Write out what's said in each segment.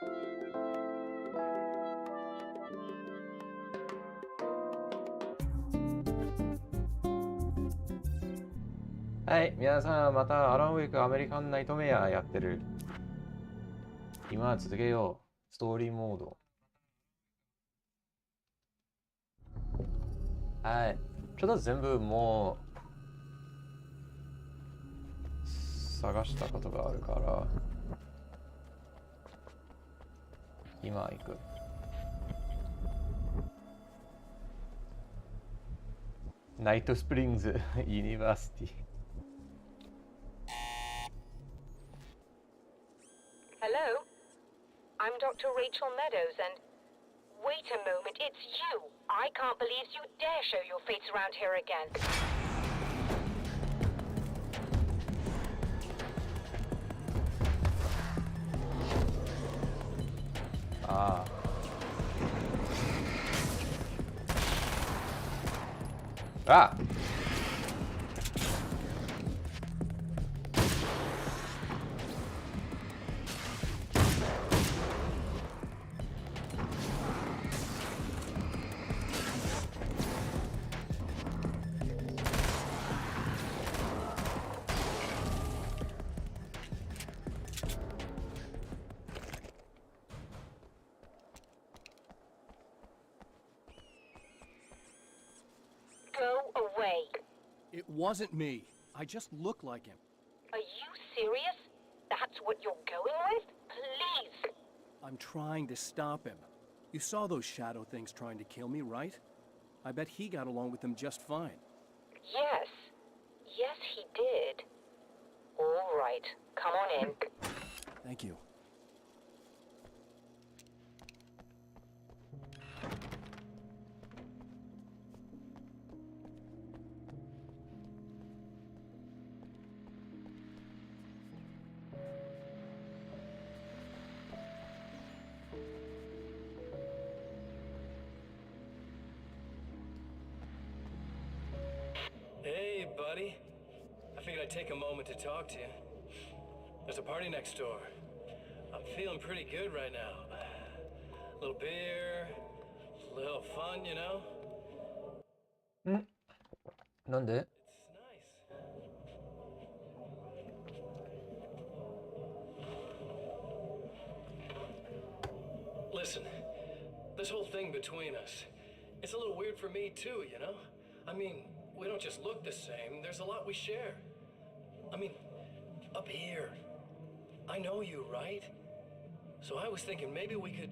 はい、皆さん、またアランウェイクアメリカンナイトメアやってる。今続けよう。ストーリーモード。はい。ちょっと全部もう探したことがあるから、今行く。ナイトスプリングズユニバーシティ。Hello, I'm Dr. Rachel Meadows and... Wait a moment, it's you! I can't believe you dare show your face around here again. Ah. Ah! Go away. It wasn't me. I just look like him. Are you serious? That's what you're going with? Please! I'm trying to stop him. You saw those shadow things trying to kill me, right? I bet he got along with them just fine. Yes. Yes, he did. All right. Come on in. Thank you. Hey, buddy. I figured I'd take a moment to talk to you. There's a party next door. I'm feeling pretty good right now. A little beer, a little fun, you know? なんで It's nice. Listen, this whole thing between us, it's a little weird for me too, you know? I mean, we don't just look the same, there's a lot we share. I mean, up here, I know you, right? So I was thinking maybe we could...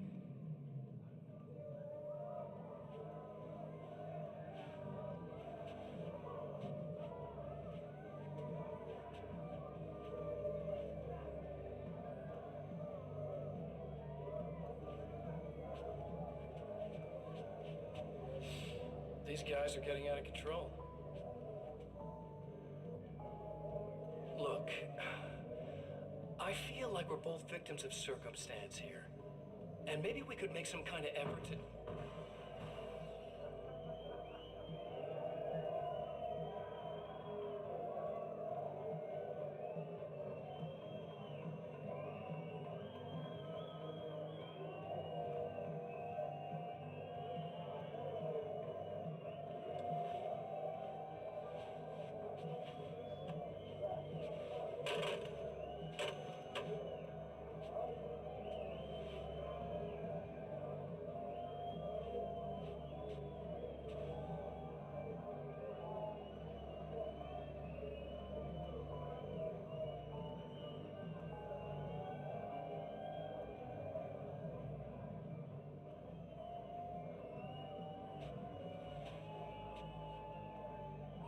These guys are getting out of control. Look, I feel like we're both victims of circumstance here. And maybe we could make some kind of effort to...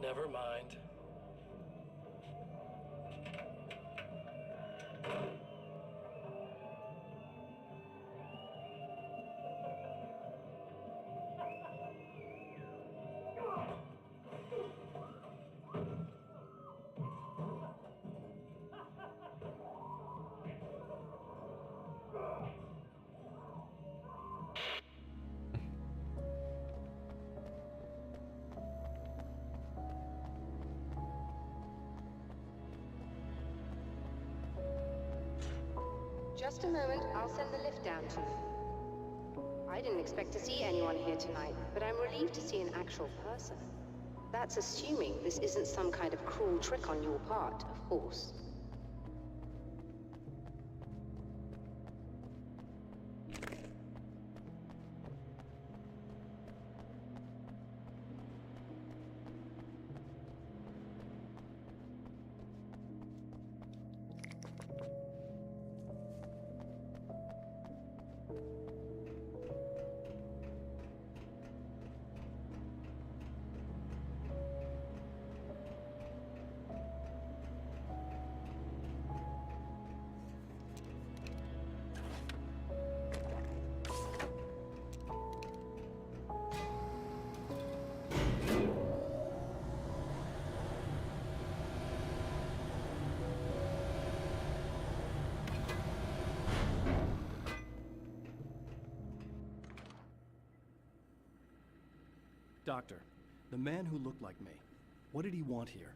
Never mind. Just a moment, I'll send the lift down to you. I didn't expect to see anyone here tonight, but I'm relieved to see an actual person. That's assuming this isn't some kind of cruel trick on your part, of course. Doctor, the man who looked like me, what did he want here?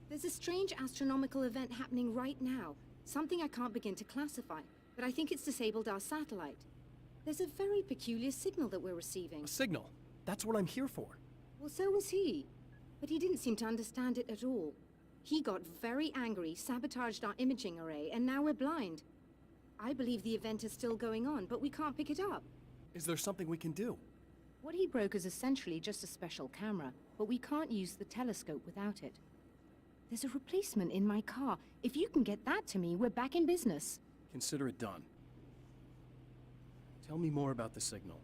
There's a strange astronomical event happening right now. Something I can't begin to classify, but I think it's disabled our satellite. There's a very peculiar signal that we're receiving. A signal? That's what I'm here for. Well, so was he. But he didn't seem to understand it at all. He got very angry, sabotaged our imaging array, and now we're blind. I believe the event is still going on, but we can't pick it up. Is there something we can do? What he broke is essentially just a special camera, but we can't use the telescope without it. There's a replacement in my car. If you can get that to me, we're back in business. Consider it done. Tell me more about the signal.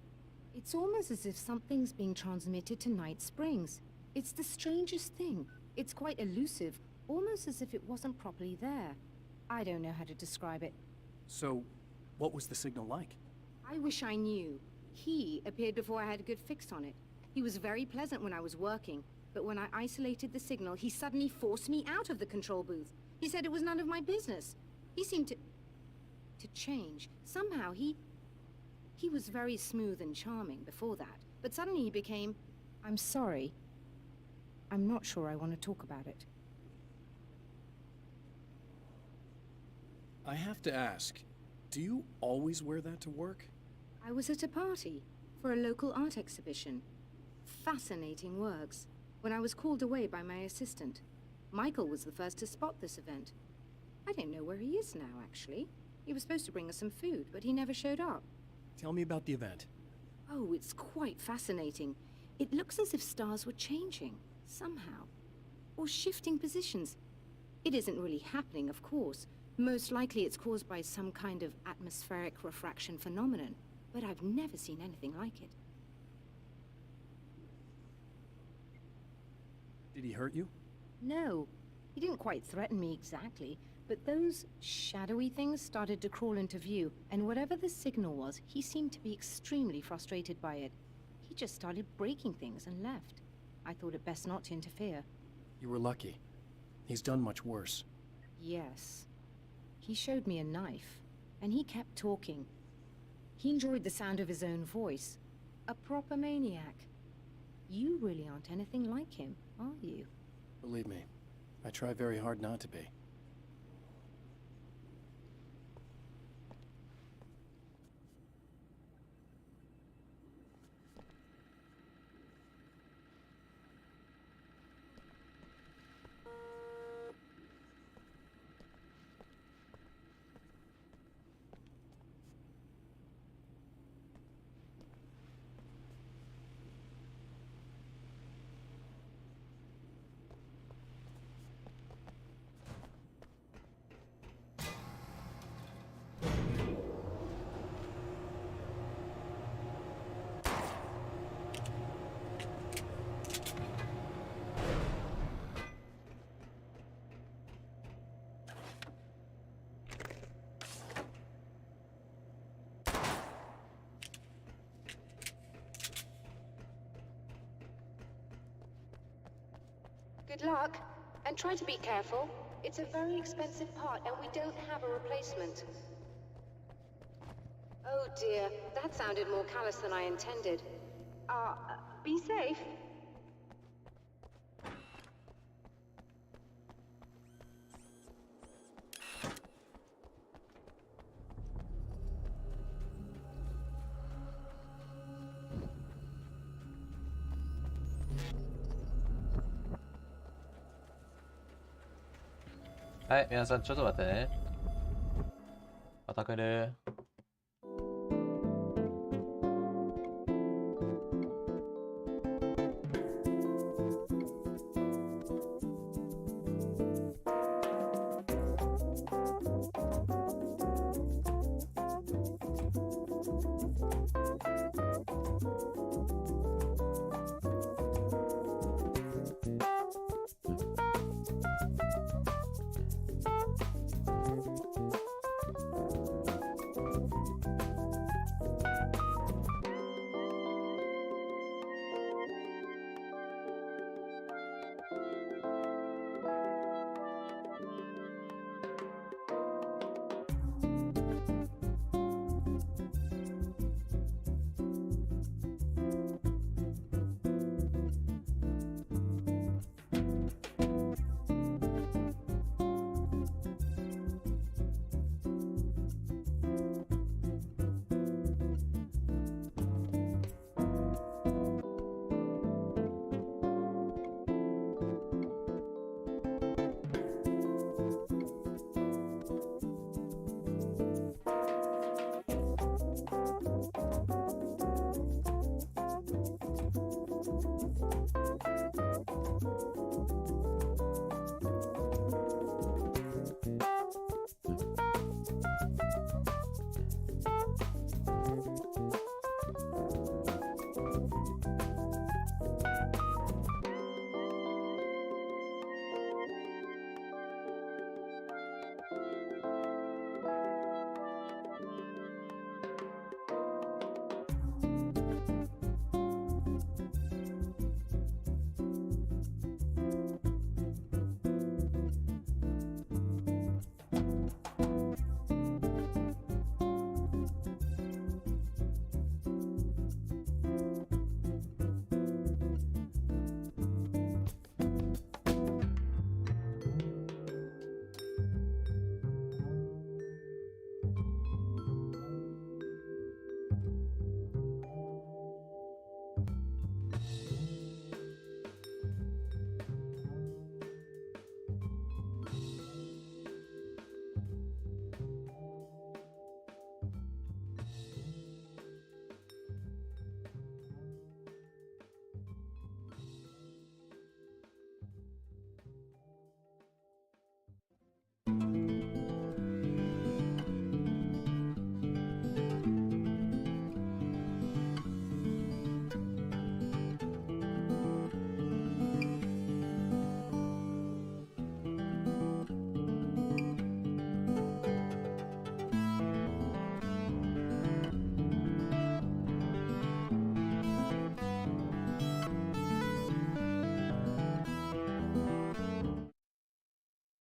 It's almost as if something's being transmitted to Night Springs. It's the strangest thing. It's quite elusive, almost as if it wasn't properly there. I don't know how to describe it. So, what was the signal like? I wish I knew. He appeared before I had a good fix on it. He was very pleasant when I was working, but when I isolated the signal, he suddenly forced me out of the control booth. He said it was none of my business. He seemed to change. Somehow he was very smooth and charming before that, but suddenly he became, I'm sorry. I'm not sure I want to talk about it. I have to ask, do you always wear that to work? I was at a party for a local art exhibition. Fascinating works. When I was called away by my assistant, Michael was the first to spot this event. I don't know where he is now, actually. He was supposed to bring us some food, but he never showed up. Tell me about the event. Oh, it's quite fascinating. It looks as if stars were changing, somehow. Or shifting positions. It isn't really happening, of course. Most likely it's caused by some kind of atmospheric refraction phenomenon. But I've never seen anything like it. Did he hurt you? No, he didn't quite threaten me exactly, but those shadowy things started to crawl into view, and whatever the signal was, he seemed to be extremely frustrated by it. He just started breaking things and left. I thought it best not to interfere. You were lucky. He's done much worse. Yes. He showed me a knife, and he kept talking. He enjoyed the sound of his own voice. A proper maniac. You really aren't anything like him, are you? Believe me, I try very hard not to be. Good luck, and try to be careful. It's a very expensive part, and we don't have a replacement. Oh dear, that sounded more callous than I intended. Be safe. はい、皆さんちょっと待ってね。また来る。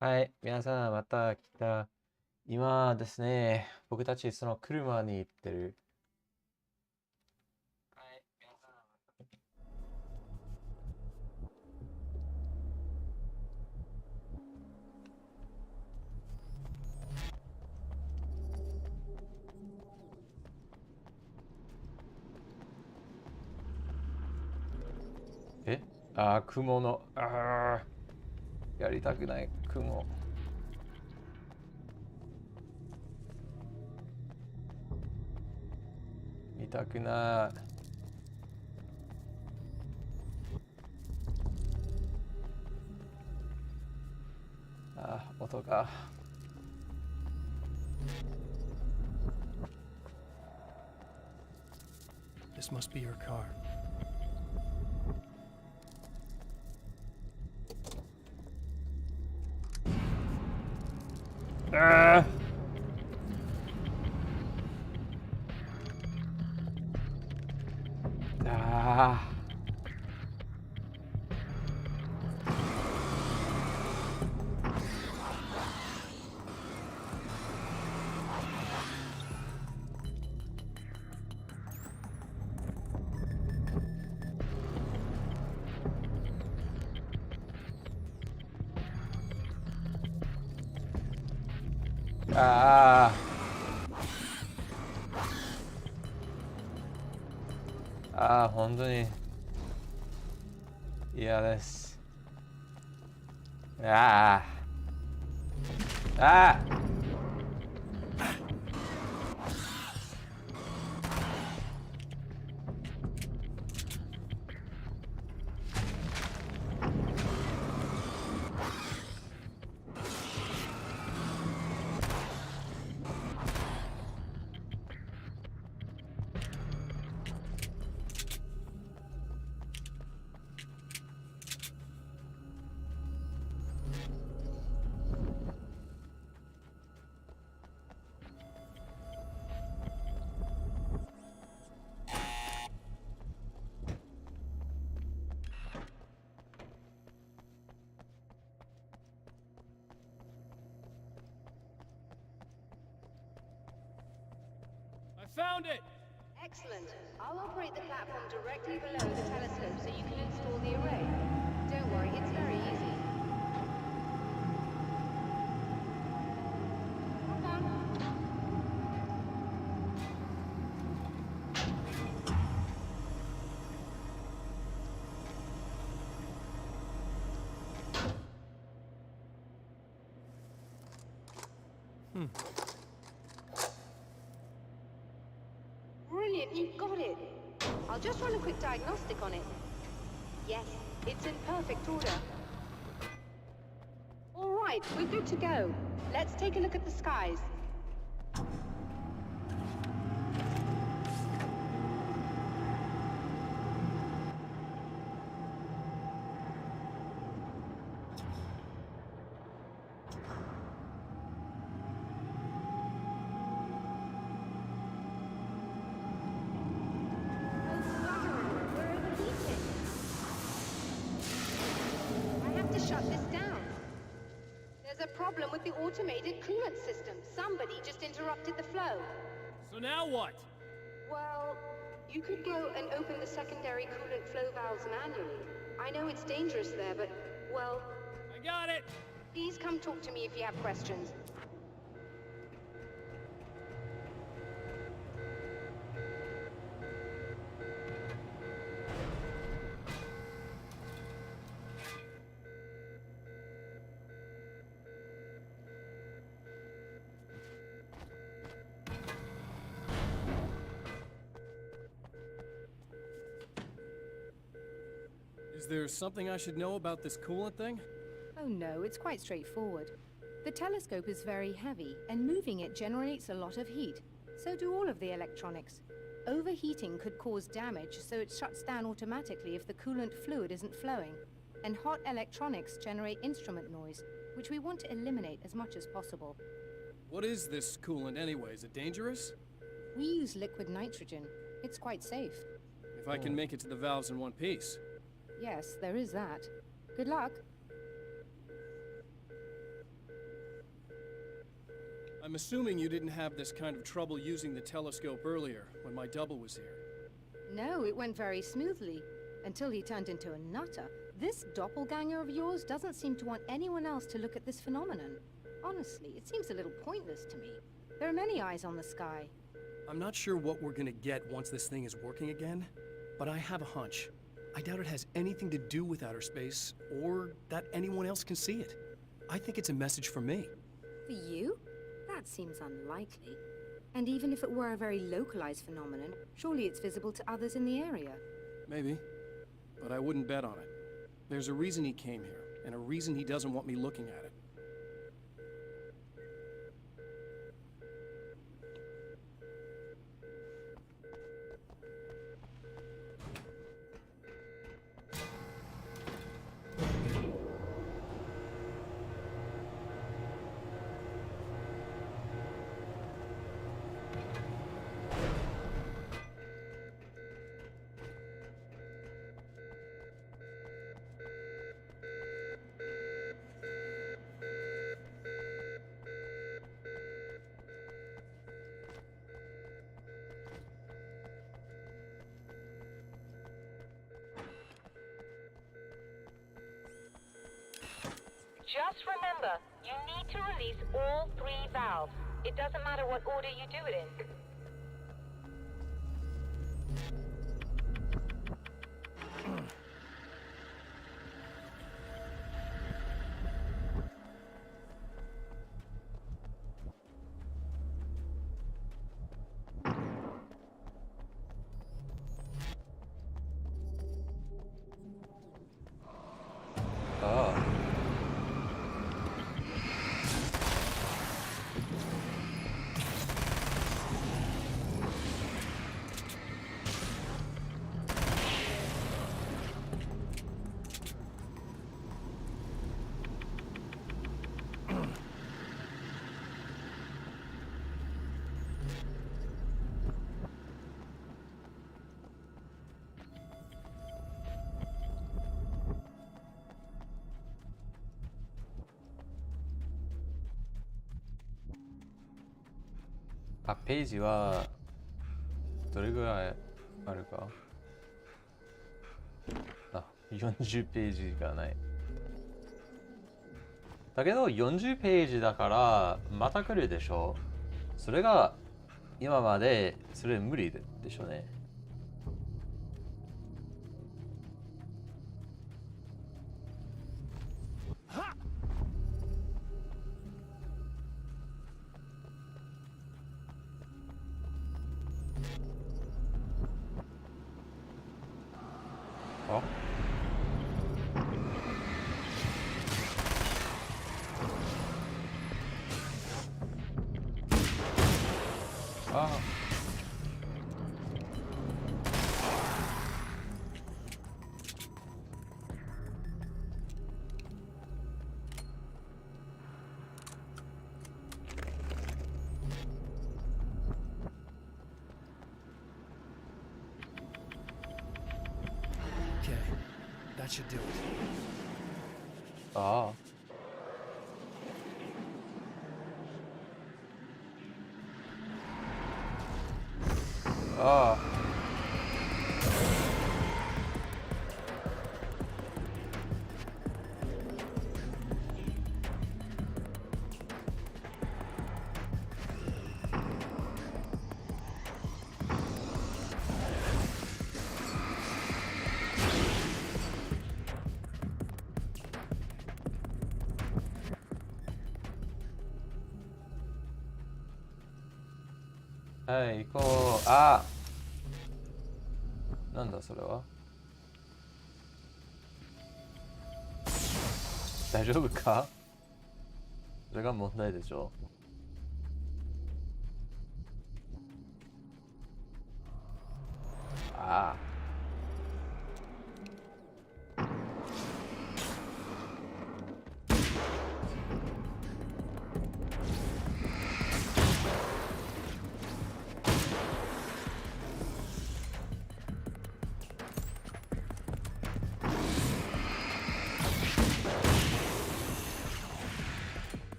はい、皆さんまた来た。今ですね、僕たちその車に行ってる。はい、皆さん雲の、やりたくない雲。見たくない。音が。This must be your car.本当に嫌です。ああ。Found it! Excellent. I'll operate the platform directly below the telescope so you can install the array. Don't worry, it's very easy. Hold on. Brilliant, you got it. I'll just run a quick diagnostic on it. Yes, it's in perfect order. All right, we're good to go. Let's take a look at the skies. Shut this down. There's a problem with the automated coolant system. Somebody just interrupted the flow. So now what? Well, you could go and open the secondary coolant flow valves manually. I know it's dangerous there, but, well... I got it! Please come talk to me if you have questions. Is there something I should know about this coolant thing? Oh no, it's quite straightforward. The telescope is very heavy, and moving it generates a lot of heat. So do all of the electronics. Overheating could cause damage, so it shuts down automatically if the coolant fluid isn't flowing. And hot electronics generate instrument noise, which we want to eliminate as much as possible. What is this coolant anyway? Is it dangerous? We use liquid nitrogen. It's quite safe. If I can make it to the valves in one piece. Yes, there is that. Good luck. I'm assuming you didn't have this kind of trouble using the telescope earlier, when my double was here. No, it went very smoothly, until he turned into a nutter. This doppelganger of yours doesn't seem to want anyone else to look at this phenomenon. Honestly, it seems a little pointless to me. There are many eyes on the sky. I'm not sure what we're gonna get once this thing is working again, but I have a hunch. I doubt it has anything to do with outer space, or that anyone else can see it. I think it's a message for me. For you? That seems unlikely. And even if it were a very localized phenomenon, surely it's visible to others in the area. Maybe, but I wouldn't bet on it. There's a reason he came here, and a reason he doesn't want me looking at it. Just remember, you need to release all 3 valves. It doesn't matter what order you do it in. 各ページはどれぐらいあるか。あ、40ページがない。だけど40ページだからまた来るでしょ。それが今までそれ無理でしょうね。あ、あ、Okay, that should do it. ああ、ああ。はい、行こう。ああ。なんだそれは。大丈夫か？それが問題でしょ。ああ。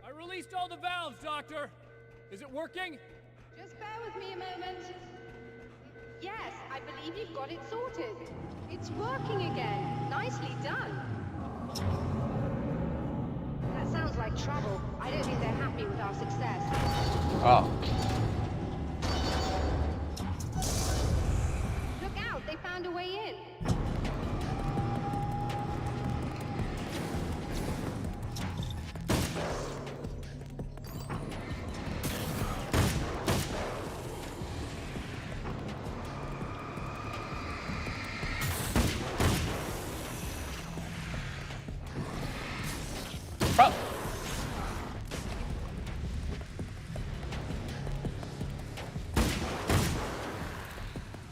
I released all the valves, Doctor! Is it working? Just bear with me a moment. Yes, I believe you've got it sorted. It's working again. Nicely done. That sounds like trouble. I don't think they're happy with our success. あ Look out, they found a way in.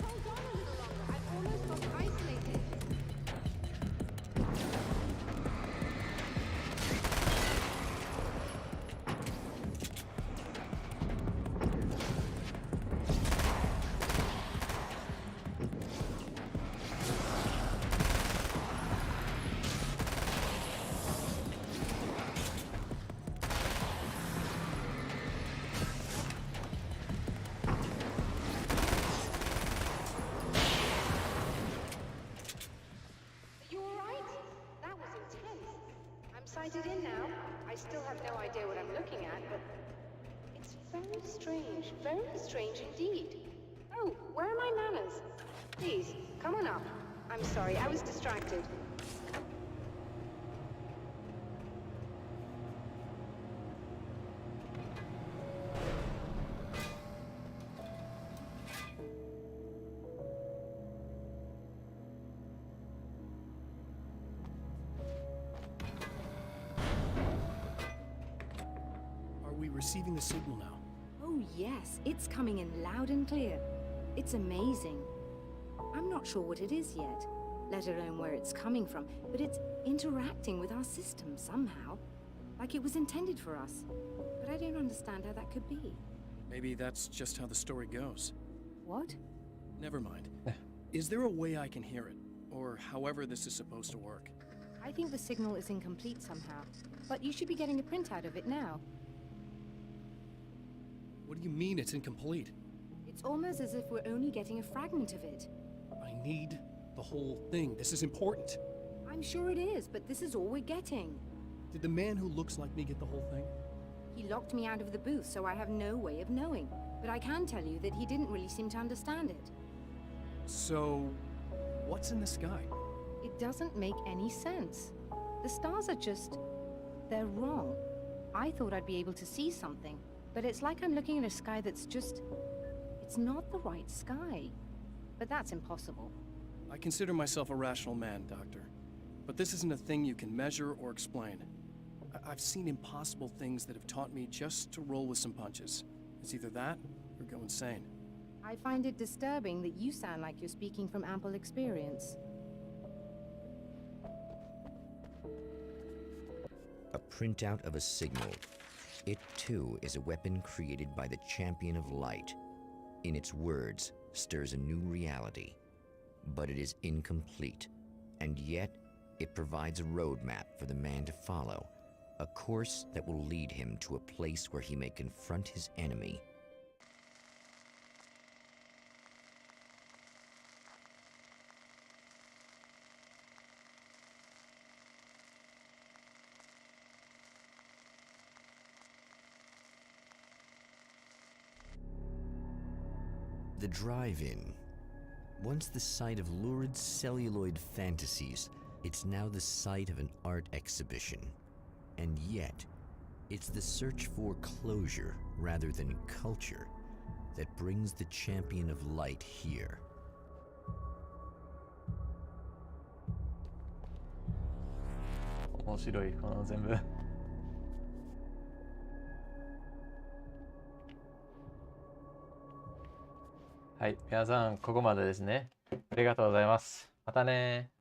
Hold on a little longer. I've almost got isolated. Are you alright? That was intense. I'm sighted in now. I still have no idea what I'm looking at, but it's very strange indeed. Oh, where are my manners? Please, come on up. I'm sorry, I was distracted. Are we receiving the signal now? Oh, yes, it's coming in loud and clear. It's amazing. I'm not sure what it is yet, let alone where it's coming from, but it's interacting with our system somehow, like it was intended for us. But I don't understand how that could be. Maybe that's just how the story goes. What? Never mind. Is there a way I can hear it? Or however this is supposed to work? I think the signal is incomplete somehow. But you should be getting a printout of it now. What do you mean it's incomplete? It's almost as if we're only getting a fragment of it. I need the whole thing. This is important. I'm sure it is, but this is all we're getting. Did the man who looks like me get the whole thing? He locked me out of the booth, so I have no way of knowing. But I can tell you that he didn't really seem to understand it. So, what's in the sky? It doesn't make any sense. The stars are just... they're wrong. I thought I'd be able to see something, but it's like I'm looking at a sky that's just... it's not the right sky. But that's impossible. I consider myself a rational man, Doctor. But this isn't a thing you can measure or explain. I've seen impossible things that have taught me just to roll with some punches. It's either that, or go insane. I find it disturbing that you sound like you're speaking from ample experience. A printout of a signal. It too is a weapon created by the Champion of Light. In its words, stirs a new reality. But it is incomplete, and yet it provides a roadmap for the man to follow, a course that will lead him to a place where he may confront his enemy. The drive-in. Once the site of lurid celluloid fantasies, it's now the site of an art exhibition. And yet, it's the search for closure rather than culture that brings the Champion of Light here. 面白い、この全部。はい、皆さん、ここまでですね。ありがとうございます。またね。